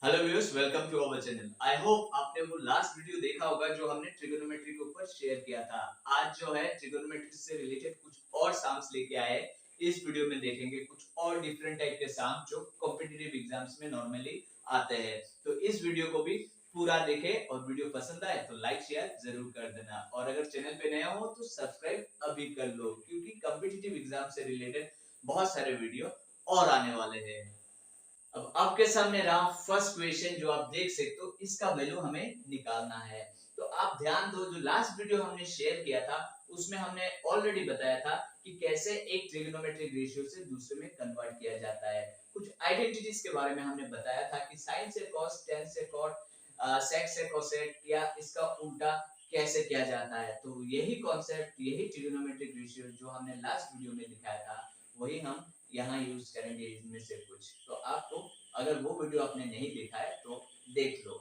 Hello viewers, welcome to our channel. I hope आपने वो last video देखा होगा जो हमने ट्रिगोनोमेट्री के ऊपर शेयर किया था। आज जो है ट्रिगोनोमेट्री से रिलेटेड कुछ और सम्स लेके आए। इस वीडियो में देखेंगे कुछ और डिफरेंट टाइप के सम जो कॉम्पिटिटिव एग्जाम्स में नॉर्मली आते हैं। तो इस वीडियो को भी पूरा देखें और वीडियो पसंद आए तो लाइक शेयर जरूर कर देना, और अगर चैनल पे नया हो तो सब्सक्राइब अभी कर लो, क्योंकि कॉम्पिटिटिव एग्जाम से रिलेटेड बहुत सारे वीडियो और आने वाले हैं। अब आपके सामने रहा फर्स्ट क्वेश्चन जो आप देख सकते हो, इसका वैल्यू हमें निकालना है। तो आप ध्यान दो, जो लास्ट वीडियो हमने शेयर किया था उसमें हमने ऑलरेडी बताया था कि कैसे एक ट्रिग्नोमेट्रिक रेशियो से दूसरे में कन्वर्ट किया जाता है। कुछ आइडेंटिटीज के बारे में हमने बताया था कि साइन से कॉस, टेन से कॉट, सेक से कोसेक, या इसका उल्टा कैसे किया जाता है। तो यही कॉन्सेप्ट, यही ट्रिग्नोमेट्रिक रेशियो जो हमने लास्ट वीडियो में दिखाया था, वही हम यहाँ यूज करेंगे इनमें से कुछ। तो आपको, अगर वो वीडियो आपने नहीं देखा है तो देख लो।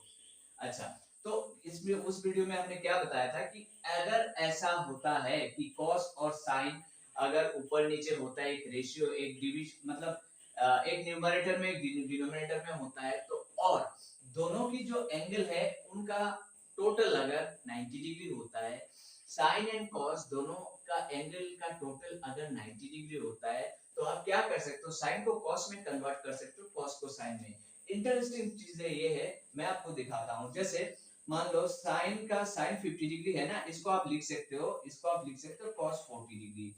अच्छा, तो इसमें उस वीडियो में हमने क्या बताया था कि अगर ऐसा होता है कि कॉस और साइन अगर ऊपर नीचे होता है, एक रेशियो, एक डिविजन, मतलब एक न्यूमरेटर में एक डिनोमिनेटर में होता है, तो और दोनों की जो एंगल है उनका टोटल अगर 90 डिग्री होता है, साइन एंड कॉस दोनों का एंगल का टोटल अगर 90 डिग्री होता है, तो आप क्या कर सकते हो, साइन को कॉस में कन्वर्ट कर सकते हो, कॉस को साइन में। इंटरेस्टिंग चीज ये है, मैं आपको दिखाता हूं। जैसे मान लो साइन का साइन 50 डिग्री है ना, इसको आप लिख सकते हो, इसको आप लिख सकते हो cos 40 डिग्री।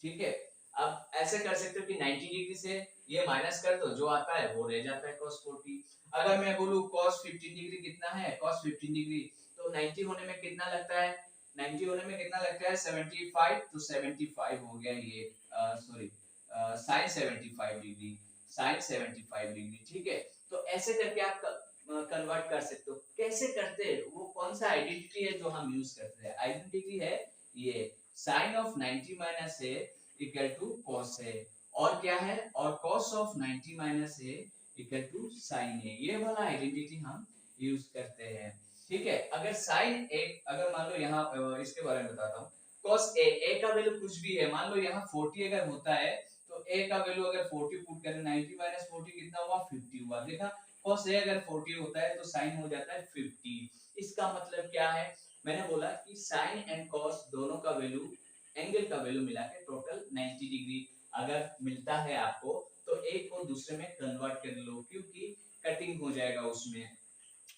ठीक है। अब ऐसे कर सकते हो कि 90 डिग्री से ये माइनस कर दो, जो आता है वो रह जाता है cos 40। अगर मैं बोलूं cos 15 डिग्री कितना है, cos 15 डिग्री तो 90 होने में कितना लगता है, 90 होने में कितना लगता है 75, तो 75 हो गया ये, sorry, sine 75 degree, sine 75 degree. ठीक है। तो ऐसे करके आप कन्वर्ट कर सकते हो। कैसे करते हैं, वो कौन सा आइडेंटिटी है जो हम यूज करते हैं, आइडेंटिटी है ये, sine of 90 minus A equal to cos है, और क्या है, और cos of 90 minus A equal to sine है। ये वाला आइडेंटिटी हम यूज करते हैं। ठीक है। अगर साइन ए, अगर मान लो यहाँ इसके बारे में बताता हूँ, cos ए का वैल्यू कुछ भी है, मान लो यहाँ 40 अगर होता है, तो ए का वैल्यू अगर 40 पुट करें, 90 माइनस 40 कितना हुआ, 50 हुआ। देखा, cos ए अगर 40 होता है तो साइन हो जाता है 50। इसका मतलब क्या है, मैंने बोला कि साइन एंड cos दोनों का वैल्यू, एंगल का वैल्यू मिला के टोटल 90 डिग्री अगर मिलता है आपको, तो एक को दूसरे में कन्वर्ट कर लो, क्योंकि कटिंग हो जाएगा उसमें।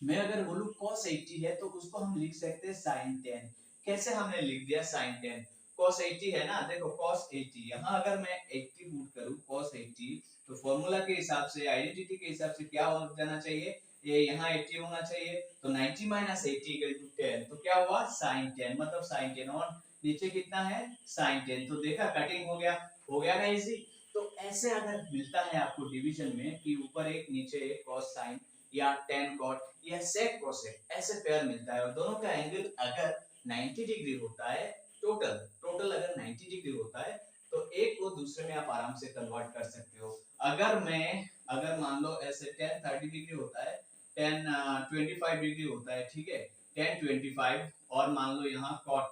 मैं अगर बोलूं cos 80 है तो उसको हम लिख सकते हैं sin 10। कैसे हमने लिख दिया sin 10, cos 80 है ना, देखो cos 80, यहाँ अगर मैं 80 पुट करूं cos 80, तो फॉर्मूला के हिसाब से, आइडेंटिटी के हिसाब से क्या हो जाना चाहिए, ये यहाँ 80 होना चाहिए, तो 90 माइनस 80 इक्वल टू 10, तो क्या हुआ sin 10, मतलब sin 10, और नीचे कितना है sin 10। तो देखा, कटिंग हो गया ना इजी। तो ऐसे अगर मिलता है आपको डिवीजन में कि ऊपर एक नीचे एक cos sin, या tan cot, या sec cosec, ऐसे पेयर मिलता है, और दोनों का एंगल अगर 90 डिग्री होता है, टोटल टोटल अगर 90 डिग्री होता है, तो एक को दूसरे में आप आराम से कन्वर्ट कर सकते हो। अगर मान लो ऐसे tan 30 डिग्री होता है, tan 25 डिग्री होता है, ठीक है, tan 25, और मान लो यहाँ cot,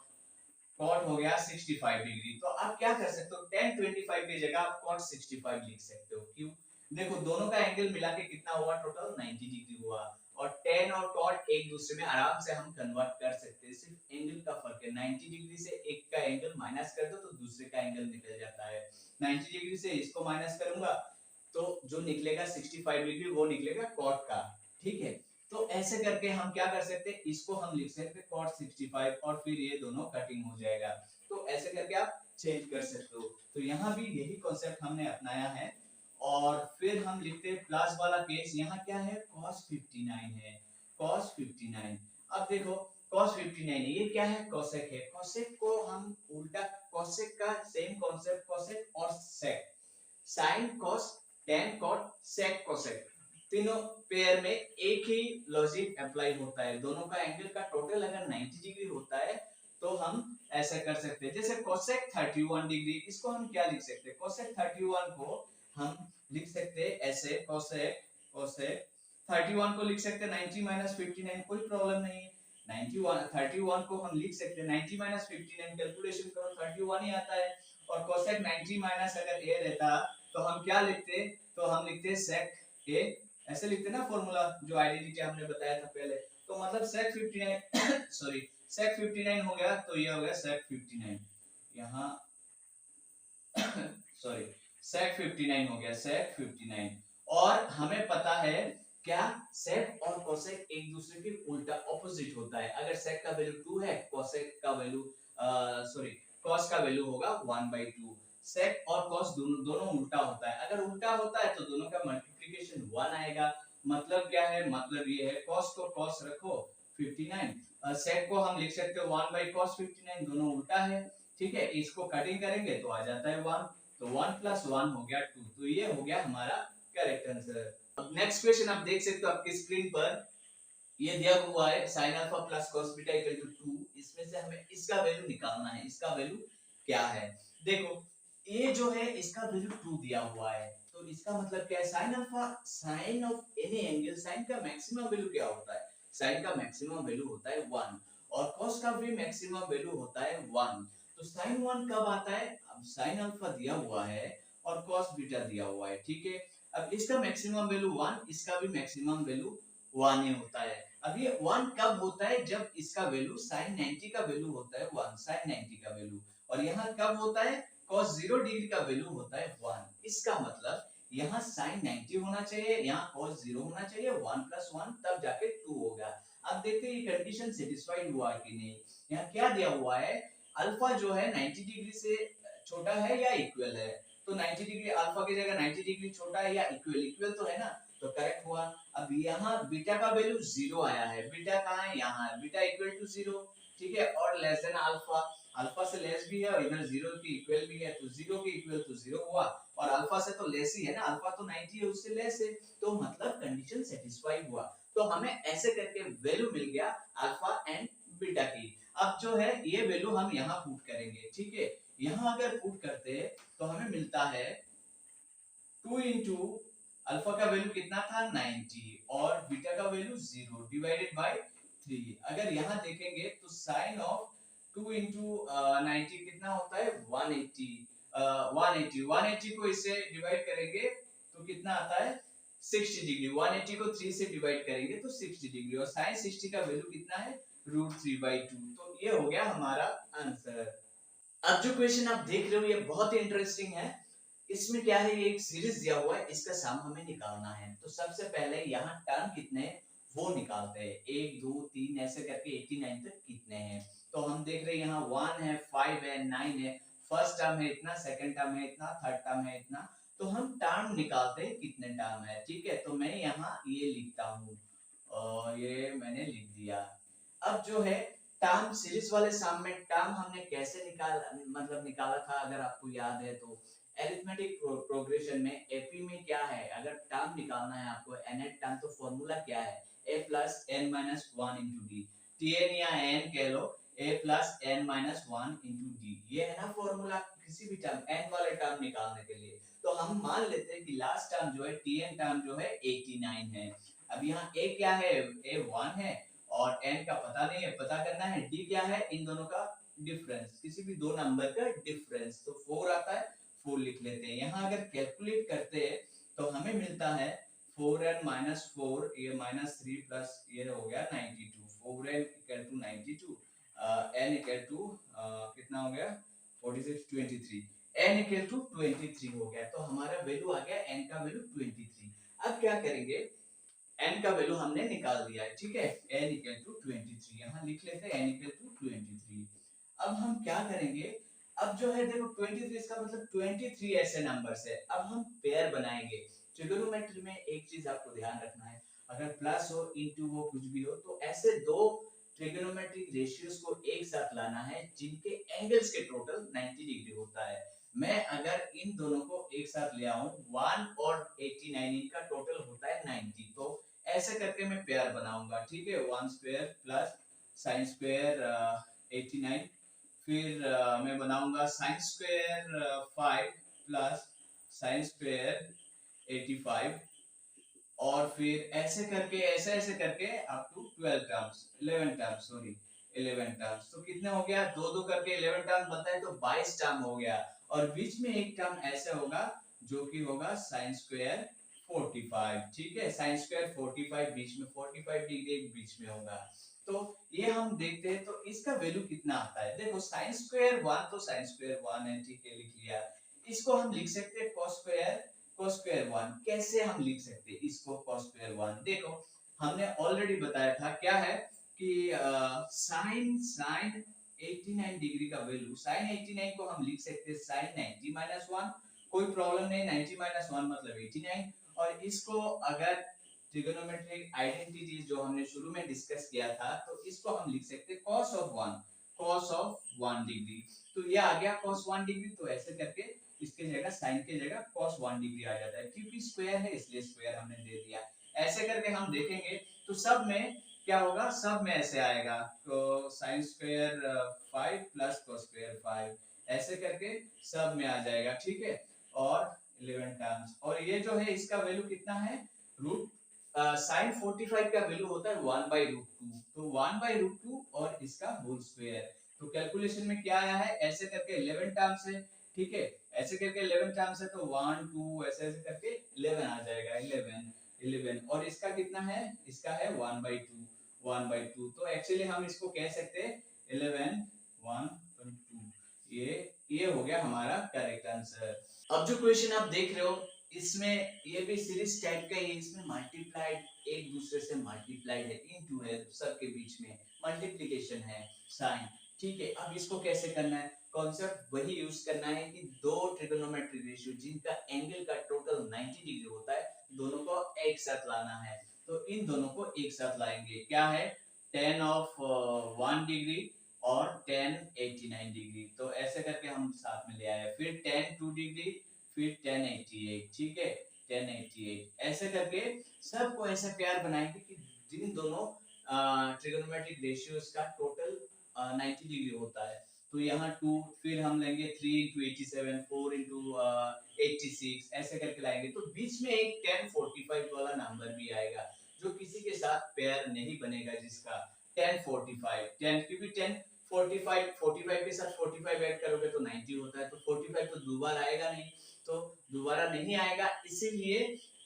cot हो गया 65 डिग्री, तो आप क्या कर सकते हो, tan 25 की जगह आप cot 65 लिख सकते हो। क्यों, देखो दोनों का एंगल मिला के कितना हुआ, टोटल 90 डिग्री हुआ, और tan और cot एक दूसरे में आराम से हम कन्वर्ट कर सकते हैं, सिर्फ एंगल का फर्क है। 90 डिग्री से एक का एंगल माइनस कर दो तो दूसरे का एंगल निकल जाता है। 90 डिग्री से इसको माइनस करूंगा तो जो निकलेगा 65 डिग्री वो निकलेगा cot का। ठीक है। तो ऐसे करके हम क्या कर सकते हैं, इसको हम लिख सकते हैं cot 65, और फिर ये दोनों कटिंग हो जाएगा। तो ऐसे करके आप चेंज कर सकते हो। तो यहाँ भी यही कॉन्सेप्ट हमने अपनाया है। और फिर हम लिखते हैं प्लस वाला केस, यहाँ क्या है, cos 59 है, cos 59। अब देखो cos 59 ये क्या है, cosec है, cosec को हम उल्टा, cosec का सेम कॉन्सेप्ट, cosec और sec, sin cos, tan cot, sec cosec, तीनों पेयर में एक ही लॉजिक अप्लाई होता है। दोनों का एंगल का टोटल अगर 90 डिग्री होता है तो हम ऐसा कर सकते हैं। जैसे cosec 31 डिग्री, इसको हम क्या लिख सकते हैं, cosec 31 को हम लिख सकते हैं ऐसे, cosec cosec 31 को लिख सकते हैं 90 माइनस 59, कोई प्रॉब्लम नहीं है। 91 31 को हम लिख सकते हैं 90 माइनस 59, कैलकुलेशन करो 31 ही आता है। और cosec 90 माइनस अगर a रहता तो हम क्या लिखते, तो हम लिखते sec a ऐसे लिखते ना फॉर्मूला, जो आइडेंटिटी हमने बताया था पहले। तो मतलब sec 59 सॉरी sec 59 हो गया, तो ये हो गया sec 59 यहाँ सॉरी sec 59 हो गया sec 59। और हमें पता है क्या, sec और cosec एक दूसरे के उल्टा ऑपोजिट होता है। अगर sec का वैल्यू 2 है, cosec का वैल्यू सॉरी cos का वैल्यू होगा 1/2। sec और cos दोनों उल्टा होता है। अगर उल्टा होता है तो दोनों का मल्टीप्लिकेशन 1 आएगा। मतलब क्या है, मतलब ये है cos को cos रखो 59, sec को हम लिख सकते हो 1/cos 59, दोनों उल्टा है। ठीक है, इसको कटिंग करेंगे तो आ जाता है 1, तो 1 + 1 हो गया 2। तो ये हो गया हमारा करेक्ट आंसर। अब नेक्स्ट क्वेश्चन आप देख सकते हो आपकी स्क्रीन पर, ये दिया हुआ है sin alpha plus cos beta equal to 2। इसमें से हमें इसका वैल्यू निकालना है। इसका वैल्यू क्या है, देखो ये जो है इसका वैल्यू 2 दिया हुआ है, तो इसका मतलब क्या है, sin alpha, sin of any angle, sin का मैक्सिमम वैल्यू क्या होता है, sin का मैक्सिमम वैल्यू होता है 1, और cos का भी मैक्सिमम वैल्यू होता है 1। तो sin 1 कब आता है, अब sin अल्फा दिया हुआ है और cos बीटा दिया हुआ है, ठीक है। अब इसका मैक्सिमम वैल्यू 1, इसका भी मैक्सिमम वैल्यू 1 ही होता है। अब ये 1 कब होता है, जब इसका वैल्यू sin 90 का वैल्यू होता है 1, sin 90 का वैल्यू। और यहाँ कब होता है, cos 0 डिग्री का वैल्यू होता है 1। इसका मतलब यहाँ sin 90 होना चाहिए, यहाँ cos 0 होना चाहिए, 1 + 1 तब जाके 2 होगा। अब देखते हैं ये कंडीशन सेटिस्फाइड हुआ कि नहीं। यहाँ क्या दिया हुआ है, अल्फा जो है 90 डिग्री से छोटा है या इक्वल है, तो 90 डिग्री अल्फा की जगह 90 डिग्री छोटा है या इक्वल, इक्वल तो है ना, तो करेक्ट हुआ। अब यहाँ बीटा का वैल्यू 0 आया है, बीटा कहाँ है, यहाँ है, बीटा इक्वल टू 0, ठीक है। और लेस देन अल्फा, अल्फा से लेस भी है और इधर 0 की इक्वल भी है, तो 0 की इक्वल तो 0 हुआ, और अल्फा से तो लेस ही है ना, अल्फा तो 90 है उससे लेस है, तो मतलब कंडीशन सेटिस्फाई हुआ। तो हमें ऐसे करके वैल्यू मिल गया अल्फा एंड बीटा की। अब जो है ये वैल्यू हम यहाँ पुट करेंगे, ठीक है। यहाँ अगर पुट करते हैं तो हमें मिलता है 2 इंटू अल्फा का वैल्यू कितना था 90 और बीटा का वैल्यू 0 डिवाइडेड बाय 3। अगर यहाँ देखेंगे तो साइन ऑफ 2 इंटू 90 कितना होता है 180। 180 को इससे डिवाइड करेंगे तो कितना आता है 60 डिग्री। 180 को 3 से डिवाइड करेंगे तो 60 डिग्री, और साइन 60 का वैल्यू कितना है √3/2। तो ये हो गया हमारा आंसर। अब जो क्वेश्चन आप देख रहे हो ये बहुत ही इंटरेस्टिंग है। इसमें क्या है, ये एक सीरीज दिया हुआ है, इसका सम हमें निकालना है। तो सबसे पहले यहाँ टर्म कितने हैं वो निकालते हैं, 1 2 3 ऐसे करके 89 तक कितने हैं। तो हम देख रहे हैं यहाँ 1 है, 5 है, 9 है, फर्स्ट टर्म है इतना, सेकंड टर्म है इतना, थर्ड टर्म है इतना। तो हम टर्म निकालते हैं कितने टर्म है, ठीक है। तो मैं यहाँ ये लिखता हूँ और ये मैंने लिख दिया। अब जो है टर्म सीरीज वाले सम में टर्म हमने कैसे निकाला था, अगर आपको याद है तो अरिथमेटिक प्रोग्रेशन में एपी में क्या है, अगर टर्म निकालना है आपको nth टर्म, तो फॉर्मूला क्या है, a + n - 1 * d, tn या n कह लो, a + n - 1 * d, ये है ना फॉर्मूला किसी भी टर्म n वाले टर्म निकालने के लिए। तो हम मान लेते हैं कि लास्ट टर्म जो है tn टर्म जो है 89 है। अब यहाँ a क्या है, a 1 है और n का पता नहीं है, पता करना है। d क्या है, इन दोनों का डिफरेंस, किसी भी दो नंबर का डिफरेंस, तो 4 आता है, 4 लिख लेते हैं। यहाँ अगर कैलकुलेट करते हैं तो हमें मिलता है 4n - 4, ये -3 प्लस ये हो गया 92, 4n = 92, n कितना हो गया 46 23, n = 23 हो गया। तो हमारा वैल्यू आ गया, n का वैल्यू 23। अब क्या करेंगे, n का वैल्यू हमने निकाल दिया है, ठीक है, n = 23, यहाँ लिख लेते हैं n = 23। अब हम क्या करेंगे, अब जो है देखो 23 इसका मतलब 23 ऐसे नंबर्स है। अब हम पेयर बनाएंगे। ट्रिगोनोमेट्री में एक चीज आपको ध्यान रखना है, अगर प्लस हो, इनटू हो, कुछ भी हो, तो ऐसे दो ट्रिगोनोमेट्रिक रेशियोज को एक साथ लाना है जिनके एंगल्स के टोटल 90 डिग्री होता है। मैं अगर इन दोनों को एक साथ ले आऊं 1 और 89, इनका टोटल होता है 90, तो ऐसे करके मैं पेयर बनाऊंगा, ठीक है। 1² प्लस साइन स्क्वायर 89, फिर मैं बनाऊंगा sine square 5 plus sine square 85, और फिर ऐसे करके up to 12 terms, 11 terms, sorry 11 terms. तो कितने हो गया, दो दो करके 11 टर्म बनता है, तो 22 टर्म हो गया। और बीच में एक टर्म ऐसे होगा जो कि होगा साइन स्क्वायर 45, ठीक है, साइन स्क्वायर 45 बीच में 45 डिग्री बीच में होगा। तो ये हम देखते हैं तो इसका वैल्यू कितना आता है। देखो साइन स्क्वायर 1 तो साइन स्क्वायर 1 है, ठीक है, लिख लिया। इसको हम लिख सकते हैं cos स्क्वायर 1। कैसे हम लिख सकते हैं इसको cos स्क्वायर 1? देखो हमने ऑलरेडी बताया था क्या है कि साइन 89 डिग्री का वैल्यू, साइन 89 को हम लिख सकते हैं साइन 90 माइनस 1। कोई प्रॉब्लम नहीं, 90 माइनस 1 मतलब 89। और इसको अगर ट्रिगोनोमेट्रिक आइडेंटिटी जो हमने शुरू में डिस्कस किया था, तो इसको हम लिख सकते हैं cos ऑफ 1 डिग्री। तो ये आ गया cos 1 डिग्री। तो ऐसे करके इसके जगह साइन के जगह cos 1 डिग्री आ जाता है, क्योंकि स्क्वायर है इसलिए स्क्वायर हमने दे दिया। ऐसे करके हम देखेंगे तो सब में क्या होगा, सब में ऐसे आएगा तो sign square 5 plus cos square 5, ऐसे करके सब में आ जाएगा, ठीक है। और 11 टर्म्स, और ये जो है इसका वैल्यू कितना है, रूट साइन 45 का वैल्यू होता है 1/√2, तो 1/√2 और इसका होल स्क्वायर। तो कैलकुलेशन में क्या आया है, ऐसे करके 11 टर्म्स है, ठीक है, ऐसे करके 11 टर्म्स है तो 1 2 ऐसे ऐसे करके 11 आ जाएगा, 11। और इसका कितना है, इसका है 1/2। तो एक्चुअली हम इसको कह सकते हैं 11 1/2। ये हो गया हमारा करेक्ट आंसर। अब जो क्वेश्चन आप देख रहे हो इसमें ये भी सीरीज टाइप का ही है, इसमें मल्टीप्लाइड, एक दूसरे से मल्टीप्लाइड है, इनटू है, सबके बीच में मल्टीप्लिकेशन है, साइन, ठीक है। अब इसको कैसे करना है, कॉन्सेप्ट वही यूज करना है कि दो ट्रिगोनोमेट्रिक रेशियो जिनका एंगल का टोटल 90 डिग्री होता है, दोनों को एक साथ लाना है। तो इन दोनों को एक साथ लाएंगे, क्या है, tan ऑफ 1 डिग्री और tan 89 डिग्री। तो ऐसे करके हम साथ में ले आए, फिर tan 2 डिग्री, फिर tan 88, ठीक है, tan 88। ऐसे करके सबको ऐसा प्यार बनाएंगे कि जिन दोनों ट्रिगोनोमेट्रिक रेशियोज का टोटल 90 डिग्री होता है। तो यहाँ 2, फिर हम लेंगे 3 into 87, 4 into 86, ऐसे करके लाएंगे। तो बीच में एक tan 45 वाला नंबर भी आएगा जो किसी के साथ पेयर नहीं बनेगा, जिसका tan 45, क्योंकि tan 45 के साथ 45 ऐड करोगे तो 90 होता है, तो 45 तो दोबारा आएगा नहीं, तो दोबारा नहीं आएगा, इसीलिए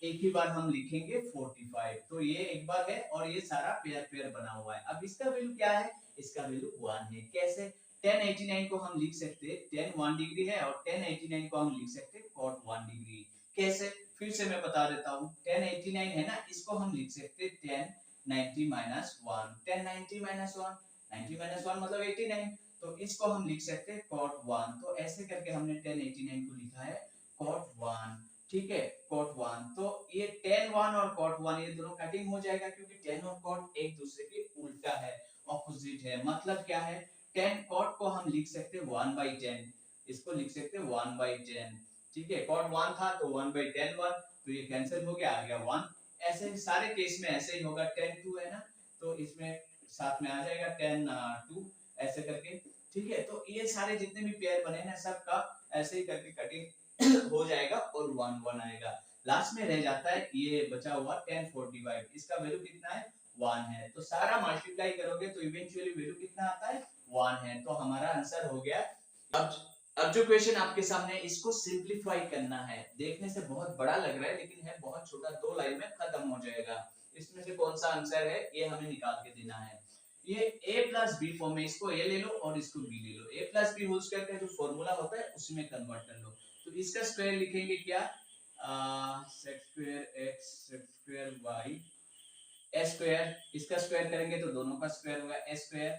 एक ही बार हम लिखेंगे 45। तो ये एक बार है और ये सारा पेयर पेयर बना हुआ है। अब इसका वैल्यू क्या है, इसका वैल्यू 1 है। कैसे, tan 89 को हम लिख सकते हैं tan 1 डिग्री है, और tan 89 को हम लिख सकते हैं cot 1 डिग्री। कैसे, फिर से मैं बता देता हूँ, tan 89 है ना, इसको हम लिख सकते हैं tan 90 minus 1, tan 90 minus 1, 90 minus 1 मतलब 89, तो इसको हम लिख सकते हैं cot 1। तो ऐसे करके हमने tan 89 को लिखा है cot 1, ठीक है, cot 1। तो ये tan 1 और cot 1 ये दोनों कटिंग हो जाएगा, क्योंकि tan और cot एक दूसरे के उल्टा है, ऑपोजिट है। मतलब क्या है, tan cot को हम लिख सकते हैं 1/10, इसको लिख सकते हैं 1/10, ठीक है, cot 1 था तो 1/10 1, तो ये कैंसिल हो गया, आ गया 1। ऐसे सारे केस में ऐसे ही होगा, tan 2 है ना, तो इसमें साथ में आ जाएगा tan 2, ऐसे करके, ठीक है। तो ये सारे जितने भी पेयर बने ना, सबका ऐसे ही करके कटिंग हो जाएगा और 1 1 आएगा। लास्ट में रह जाता है ये बचा हुआ tan 45, इसका वैल्यू कितना है, 1 है। तो सारा मल्टीप्लाई करोगे तो इवेंचुअली वैल्यू कितना आता है, 1 है। तो हमारा आंसर हो गया। अब जो क्वेश्चन आपके सामने, इसको सिंपलीफाई करना है। देखने से बहुत बड़ा लग रहा है लेकिन है बहुत छोटा, 2 लाइन में खत्म हो जाएगा। इसमें से कौन सा आंसर है ये हमें निकाल के देना है। ये a प्लस बी फॉर्म में, इसको a ले लो और इसको b ले लो। a plus B whole square का जो फॉर्मूला होता है उसमें कन्वर्ट कर लो। तो इसका स्क्वायर लिखेंगे क्या, sec square x sec square y, s square, इसका स्क्वायर करेंगे तो दोनों का स्क्वायर होगा, s square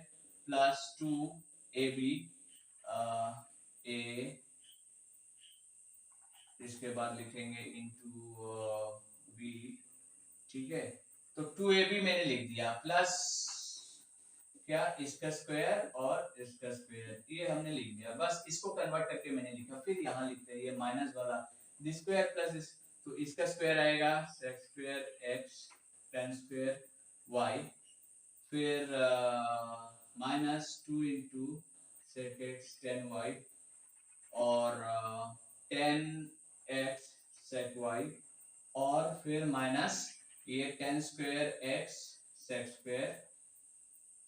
plus 2ab a, इसके बाद लिखेंगे इनटू b, ठीक है। तो 2ab मैंने लिख दिया, प्लस क्या, इसका स्क्वायर और इसका स्क्वायर, ये हमने लिख दिया। बस इसको कन्वर्ट करके मैंने लिखा। फिर यहाँ लिखते हैं ये माइनस वाला, दिस स्क्वायर प्लस दिस, तो इसका स्क्वायर आएगा sec square x tan square y, फिर minus 2 into sec x tan y और tan x sec y, और फिर माइनस ये tan square x sec square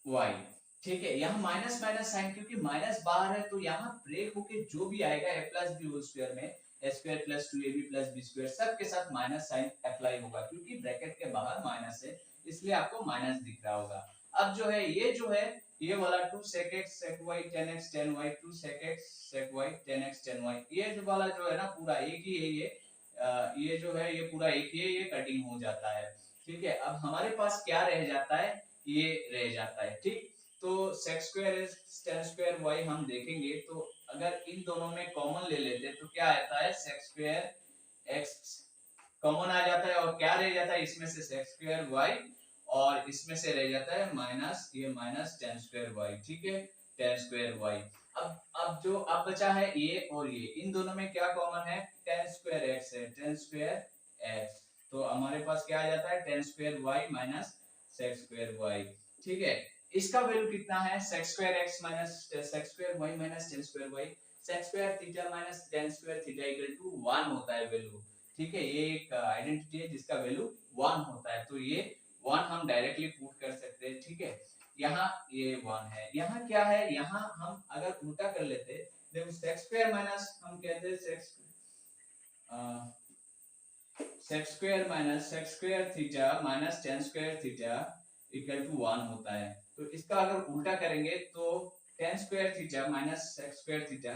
y, ठीक है। यहाँ माइनस माइनस साइन, क्योंकि माइनस बाहर है तो यहाँ ब्रेक होके जो भी आएगा a plus B whole square में, A square plus 2ab plus B square सबके साथ माइनस साइन अप्लाई होगा, क्योंकि ब्रैकेट के बाहर माइनस है इसलिए आपको माइनस दिख रहा होगा। अब जो है ये वाला 2 sec x sec y tan x tan y 2 sec x sec y tan x tan y ये जो वाला जो है ना पूरा एक ही है, ये जो है ये पूरा एक ही है, ये कटिंग हो जाता है। ठीक है, अब हमारे पास क्या रह जाता है, ये रह जाता है। ठीक, तो sec square tan square y हम देखेंगे तो अगर इन दोनों में कॉमन ले लेते हैं तो क्या आता है sec स्क्वायर x कॉमन आ जाता है, और क्या रह जाता है इसमें से sec स्क्वायर y, और इसमें से रह जाता है माइनस, ये माइनस tan स्क्वायर y। ठीक है, tan स्क्वायर y। अब जो अब बचा है ये और ये, इन दोनों में क्या कॉमन है, tan स्क्वायर x है, tan स्क्वायर x, तो हमारे पास क्या आ जाता है tan square y minus sec square y। ठीक है, इसका वैल्यू कितना है, sec square x minus sec square y minus tan square y, sec square theta minus tan square theta equal to 1 होता है वैल्यू। ठीक है, ये एक आइडेंटिटी है जिसका वैल्यू 1 होता है, तो ये 1 हम डायरेक्टली पुट कर सकते हैं। ठीक है, यहाँ ये 1 है, यहाँ क्या है, यहाँ हम अगर उल्टा कर लेते, देखो sec स्क्वायर माइनस हम कहते हैं sec square minus sec square theta minus tan square theta equal to 1 होता है, तो इसका अगर उल्टा करेंगे तो tan square theta minus sec square theta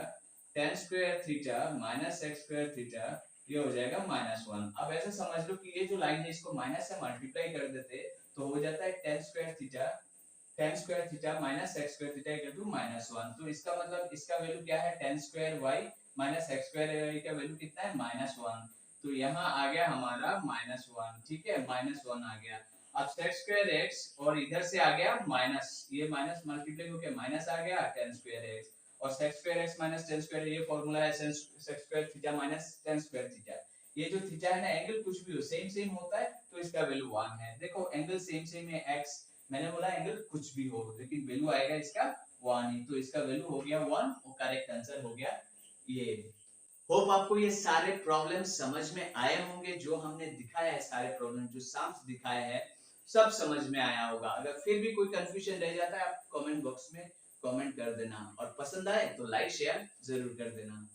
tan square theta minus sec square theta ये हो जाएगा -1। अब ऐसे समझ लो कि ये जो लाइन है इसको माइनस से मल्टीप्लाई कर देते तो हो जाता है tan square theta minus sec square theta equal to -1। तो इसका मतलब इसका वैल्यू क्या है, tan square y minus sec square y का वैल्यू कितना है -1, तो यहाँ आ गया हमारा -1। ठीक है, -1 आ गया। अब sec स्क्वायर x और इधर से आ गया माइनस, ये माइनस मल्टीप्लाई होकर माइनस आ गया tan स्क्वायर x, और sec square x minus tan square, ये फार्मूला है sec square theta minus tan square theta. ये जो थीटा है ना, एंगल कुछ भी हो सेम सेम होता है तो इसका वैल्यू 1 है। देखो एंगल सेम सेम है x, मैंने बोला एंगल कुछ भी हो लेकिन वैल्यू आएगा इसका 1 ही, तो इसका वैल्यू हो गया 1 और करेक्ट आंसर हो गया ये। होप आपको ये सारे प्रॉब्लम समझ में आए होंगे, जो हमने दिखाया है सारे प्रॉब्लम जो सम्स दिखाए हैं सब समझ में आया होगा। अगर फिर भी कोई कंफ्यूजन रह जाता है आप कमेंट बॉक्स में कमेंट कर देना, और पसंद आए तो लाइक शेयर जरूर कर देना।